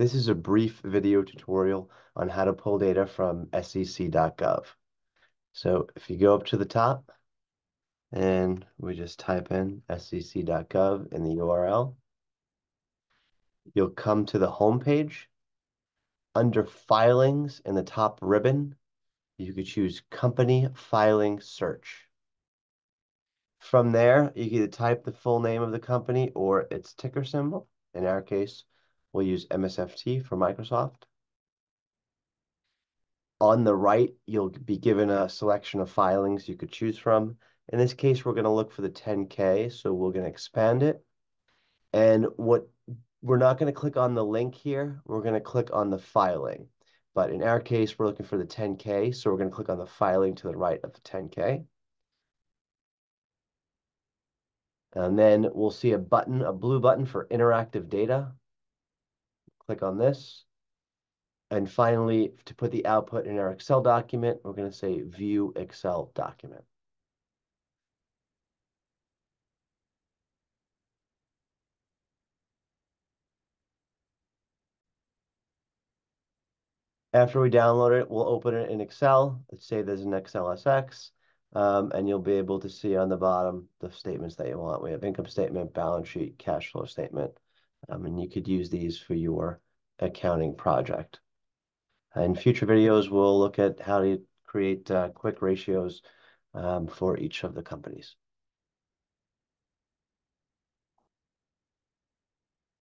This is a brief video tutorial on how to pull data from sec.gov. So if you go up to the top and we just type in sec.gov in the URL, you'll come to the home page. Under Filings in the top ribbon, you could choose Company Filing Search. From there, you can either type the full name of the company or its ticker symbol. In our case, we'll use MSFT for Microsoft. On the right, you'll be given a selection of filings you could choose from. In this case, we're going to look for the 10K, so we're going to expand it. And we're not going to click on the link here. We're going to click on the filing. But in our case, we're looking for the 10K, so we're going to click on the filing to the right of the 10K. And then we'll see a button, a blue button for interactive data. Click on this. And finally, to put the output in our Excel document, we're going to say View Excel Document. After we download it, we'll open it in Excel. Let's say there's an XLSX, and you'll be able to see on the bottom the statements that you want. We have income statement, balance sheet, cash flow statement, and you could use these for your accounting project. In future videos, we'll look at how to create quick ratios for each of the companies.